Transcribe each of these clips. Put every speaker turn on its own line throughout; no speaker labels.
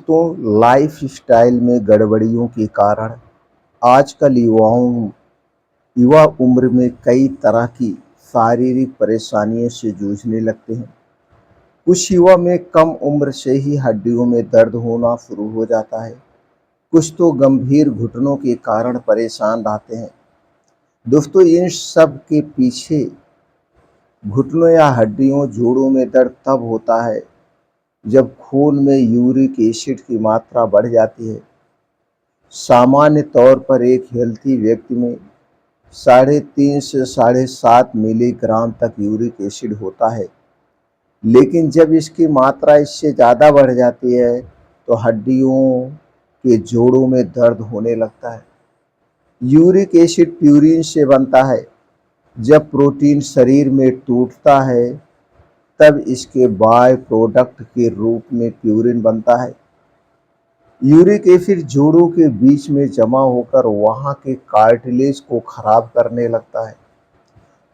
दोस्तों, लाइफस्टाइल में गड़बड़ियों के कारण आजकल युवा उम्र में कई तरह की शारीरिक परेशानियों से जूझने लगते हैं। कुछ युवा में कम उम्र से ही हड्डियों में दर्द होना शुरू हो जाता है। कुछ तो गंभीर घुटनों के कारण परेशान रहते हैं। दोस्तों, इन सब के पीछे घुटनों या हड्डियों जोड़ों में दर्द तब होता है जब खून में यूरिक एसिड की मात्रा बढ़ जाती है। सामान्य तौर पर एक हेल्थी व्यक्ति में 3.5 से 7.5 मिलीग्राम तक यूरिक एसिड होता है, लेकिन जब इसकी मात्रा इससे ज़्यादा बढ़ जाती है तो हड्डियों के जोड़ों में दर्द होने लगता है। यूरिक एसिड प्यूरिन से बनता है। जब प्रोटीन शरीर में टूटता है तब इसके बाय प्रोडक्ट के रूप में प्यूरिन बनता है। यूरिक एसिड जोड़ों के बीच में जमा होकर वहां के कार्टिलेज को खराब करने लगता है।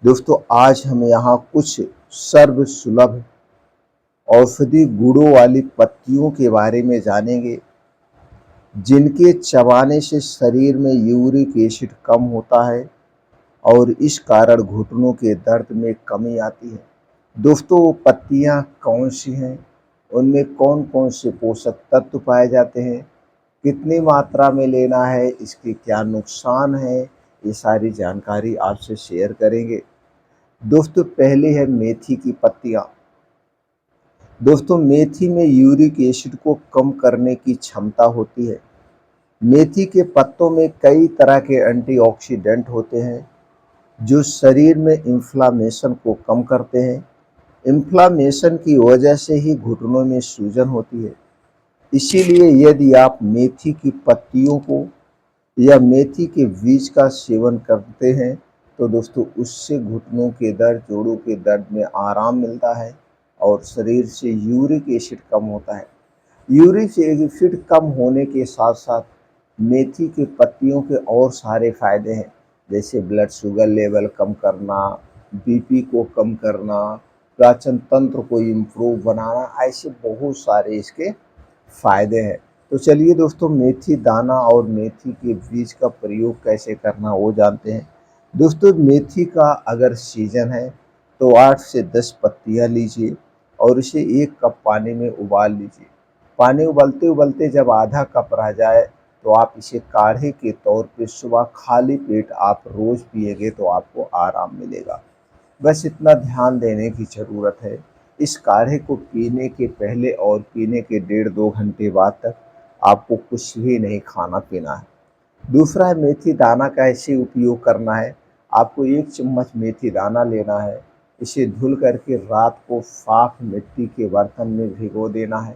दोस्तों, आज हम यहाँ कुछ सर्व सुलभ औषधि गुणों वाली पत्तियों के बारे में जानेंगे, जिनके चबाने से शरीर में यूरिक एसिड कम होता है और इस कारण घुटनों के दर्द में कमी आती है। दोस्तों, वो पत्तियाँ कौन सी हैं, उनमें कौन कौन से पोषक तत्व पाए जाते हैं, कितनी मात्रा में लेना है, इसके क्या नुकसान है, ये सारी जानकारी आपसे शेयर करेंगे। दोस्तों, पहले है मेथी की पत्तियाँ। दोस्तों, मेथी में यूरिक एसिड को कम करने की क्षमता होती है। मेथी के पत्तों में कई तरह के एंटीऑक्सीडेंट होते हैं जो शरीर में इन्फ्लामेशन को कम करते हैं। इन्फ्लामेशन की वजह से ही घुटनों में सूजन होती है। इसीलिए यदि आप मेथी की पत्तियों को या मेथी के बीज का सेवन करते हैं तो दोस्तों, उससे घुटनों के दर्द, जोड़ों के दर्द में आराम मिलता है और शरीर से यूरिक एसिड कम होता है। यूरिक एसिड कम होने के साथ साथ मेथी के पत्तियों के और सारे फायदे हैं, जैसे ब्लड शुगर लेवल कम करना, बीपी को कम करना, पाचन तंत्र को इम्प्रूव बनाना, ऐसे बहुत सारे इसके फायदे हैं। तो चलिए दोस्तों, मेथी दाना और मेथी के बीज का प्रयोग कैसे करना वो जानते हैं। दोस्तों, मेथी का अगर सीजन है तो 8 से 10 पत्तियां लीजिए और इसे 1 कप पानी में उबाल लीजिए। पानी उबलते उबलते जब आधा कप रह जाए तो आप इसे काढ़े के तौर पे सुबह खाली पेट आप रोज़ पिएंगे तो आपको आराम मिलेगा। बस इतना ध्यान देने की ज़रूरत है, इस काढ़े को पीने के पहले और पीने के 1.5-2 घंटे बाद तक आपको कुछ भी नहीं खाना पीना है। दूसरा है मेथी दाना कैसे उपयोग करना है। आपको 1 चम्मच मेथी दाना लेना है। इसे धुल करके रात को साफ मिट्टी के बर्तन में भिगो देना है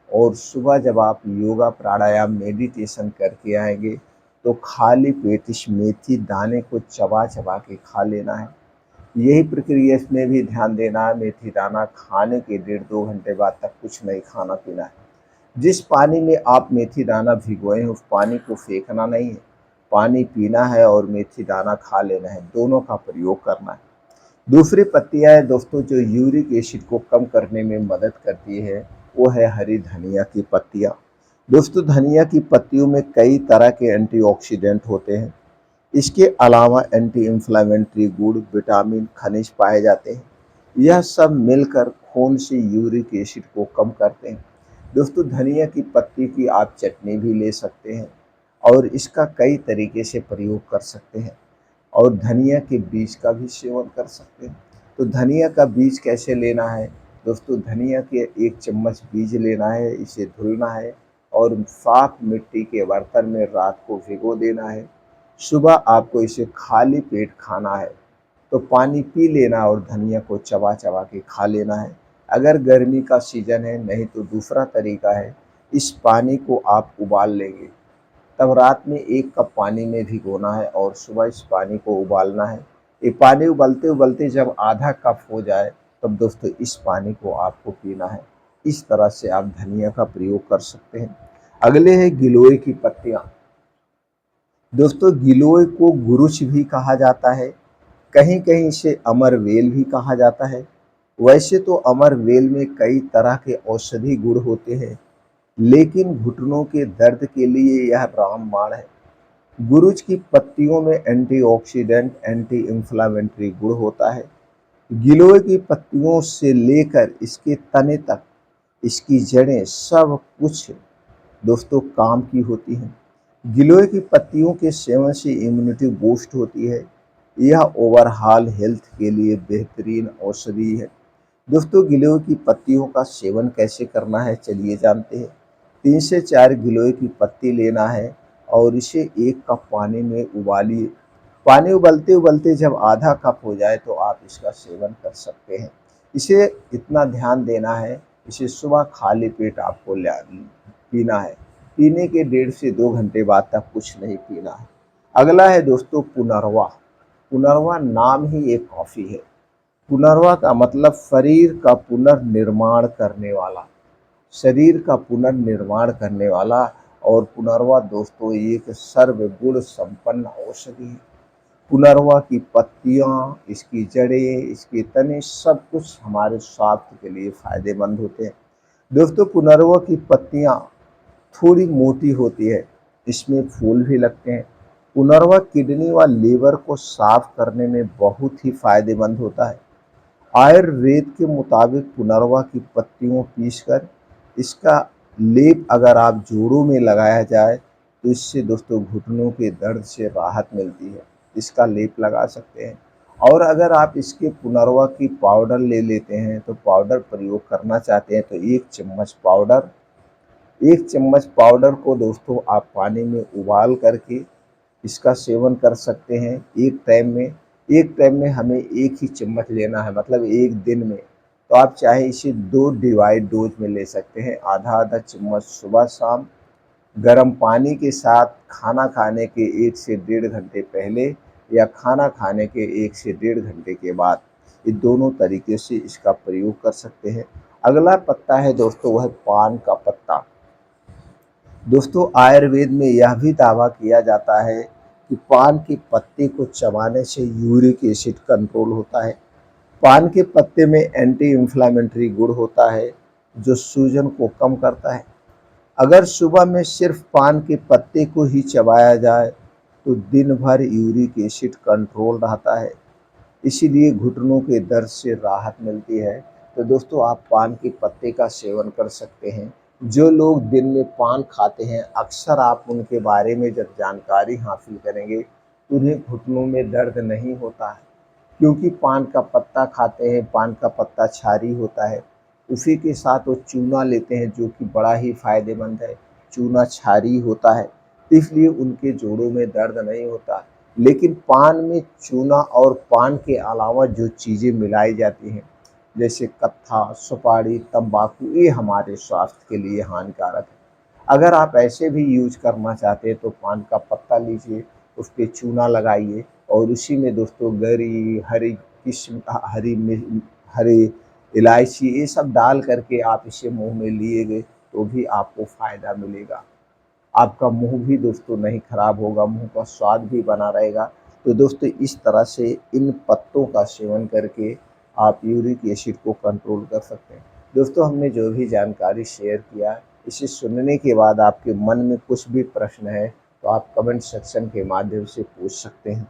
और सुबह जब आप योगा, प्राणायाम, मेडिटेशन करके आएंगे तो खाली पेट इस मेथी दाने को चबा चबा के खा लेना है। यही प्रक्रिया इसमें भी ध्यान देना है। मेथी दाना खाने के 1.5-2 घंटे बाद तक कुछ नहीं खाना पीना है। जिस पानी में आप मेथी दाना भिगोए हैं उस पानी को फेंकना नहीं है, पानी पीना है और मेथी दाना खा लेना है, दोनों का प्रयोग करना है। दूसरी पत्तियां हैं दोस्तों जो यूरिक एसिड को कम करने में मदद करती है, वो है हरी धनिया की पत्तियां। दोस्तों, धनिया की पत्तियों में कई तरह के एंटीऑक्सीडेंट होते हैं। इसके अलावा एंटी इंफ्लेमेटरी गुण, विटामिन, खनिज पाए जाते हैं। यह सब मिलकर खून से यूरिक एसिड को कम करते हैं। दोस्तों, धनिया की पत्ती की आप चटनी भी ले सकते हैं और इसका कई तरीके से प्रयोग कर सकते हैं और धनिया के बीज का भी सेवन कर सकते हैं। तो धनिया का बीज कैसे लेना है दोस्तों, धनिया के 1 चम्मच बीज लेना है, इसे धुलना है और साफ मिट्टी के बर्तन में रात को भिगो देना है। सुबह आपको इसे खाली पेट खाना है, तो पानी पी लेना और धनिया को चबा चबा के खा लेना है। अगर गर्मी का सीजन है, नहीं तो दूसरा तरीका है, इस पानी को आप उबाल लेंगे, तब रात में 1 कप पानी में भिगोना है और सुबह इस पानी को उबालना है। ये पानी उबलते उबलते जब आधा कप हो जाए तब दोस्तों इस पानी को आपको पीना है। इस तरह से आप धनिया का प्रयोग कर सकते हैं। अगले है गिलोय की पत्तियाँ। दोस्तों, गिलोय को गुरुच भी कहा जाता है, कहीं कहीं इसे अमरवेल भी कहा जाता है। वैसे तो अमरवेल में कई तरह के औषधि गुण होते हैं, लेकिन घुटनों के दर्द के लिए यह रामबाण है। गुरुज की पत्तियों में एंटीऑक्सीडेंट, एंटी इंफ्लेमेटरी गुण होता है। गिलोय की पत्तियों से लेकर इसके तने तक इसकी जड़ें सब कुछ दोस्तों काम की होती हैं। गिलोय की पत्तियों के सेवन से इम्यूनिटी बूस्ट होती है। यह ओवरऑल हेल्थ के लिए बेहतरीन औषधि है। दोस्तों गिलोय की पत्तियों का सेवन कैसे करना है चलिए जानते हैं। 3 से 4 गिलोय की पत्ती लेना है और इसे 1 कप पानी में उबालिए। पानी उबलते उबलते जब आधा कप हो जाए तो आप इसका सेवन कर सकते हैं। इसे इतना ध्यान देना है, इसे सुबह खाली पेट आपको पीना है। पीने के 1.5 से 2 घंटे बाद तक कुछ नहीं पीना है। अगला है दोस्तों पुनर्वा। पुनर्वा नाम ही एक कॉफ़ी है। पुनर्वा का मतलब शरीर का पुनर्निर्माण करने वाला, शरीर का पुनर्निर्माण करने वाला। और पुनर्वा दोस्तों एक सर्वगुण संपन्न औषधि है। पुनर्वा की पत्तियाँ, इसकी जड़ें, इसके तने सब कुछ हमारे स्वास्थ्य के लिए फायदेमंद होते हैं। दोस्तों पुनर्वा की पत्तियाँ थोड़ी मोटी होती है, इसमें फूल भी लगते हैं। पुनर्वा किडनी व लीवर को साफ करने में बहुत ही फायदेमंद होता है। आयुर्वेद के मुताबिक पुनर्वा की पत्तियों पीसकर इसका लेप अगर आप जोड़ों में लगाया जाए तो इससे दोस्तों घुटनों के दर्द से राहत मिलती है। इसका लेप लगा सकते हैं। और अगर आप इसके पुनर्वा की पाउडर ले लेते हैं तो पाउडर प्रयोग करना चाहते हैं तो 1 चम्मच पाउडर को दोस्तों आप पानी में उबाल करके इसका सेवन कर सकते हैं। एक टाइम में हमें 1 ही चम्मच लेना है, मतलब एक दिन में। तो आप चाहे इसे 2 डिवाइड डोज में ले सकते हैं, आधा आधा चम्मच सुबह शाम गर्म पानी के साथ खाना खाने के 1 से 1.5 घंटे पहले या खाना खाने के 1 से 1.5 घंटे के बाद। ये दोनों तरीके से इसका प्रयोग कर सकते हैं। अगला पत्ता है दोस्तों वह पान का पत्ता। दोस्तों आयुर्वेद में यह भी दावा किया जाता है कि पान के पत्ते को चबाने से यूरिक एसिड कंट्रोल होता है। पान के पत्ते में एंटी इंफ्लेमेटरी गुण होता है जो सूजन को कम करता है। अगर सुबह में सिर्फ पान के पत्ते को ही चबाया जाए तो दिन भर यूरिक एसिड कंट्रोल रहता है, इसीलिए घुटनों के दर्द से राहत मिलती है। तो दोस्तों आप पान के पत्ते का सेवन कर सकते हैं। जो लोग दिन में पान खाते हैं अक्सर आप उनके बारे में जब जानकारी हासिल करेंगे तो उन्हें घुटनों में दर्द नहीं होता है, क्योंकि पान का पत्ता खाते हैं। पान का पत्ता क्षारीय होता है, उसी के साथ वो चूना लेते हैं जो कि बड़ा ही फायदेमंद है। चूना क्षारीय होता है तो इसलिए उनके जोड़ों में दर्द नहीं होता। लेकिन पान में चूना और पान के अलावा जो चीज़ें मिलाई जाती हैं जैसे कत्था, सुपारी, तंबाकू, ये हमारे स्वास्थ्य के लिए हानिकारक है। अगर आप ऐसे भी यूज करना चाहते हैं तो पान का पत्ता लीजिए, उस पे चूना लगाइए और उसी में दोस्तों गरी, हरी किस्म हरी इलायची ये सब डाल करके आप इसे मुंह में लिएंगे तो भी आपको फ़ायदा मिलेगा। आपका मुंह भी दोस्तों नहीं खराब होगा, मुंह का स्वाद भी बना रहेगा। तो दोस्तों इस तरह से इन पत्तों का सेवन करके आप यूरिक एसिड को कंट्रोल कर सकते हैं। दोस्तों हमने जो भी जानकारी शेयर किया, इसे सुनने के बाद आपके मन में कुछ भी प्रश्न है तो आप कमेंट सेक्शन के माध्यम से पूछ सकते हैं।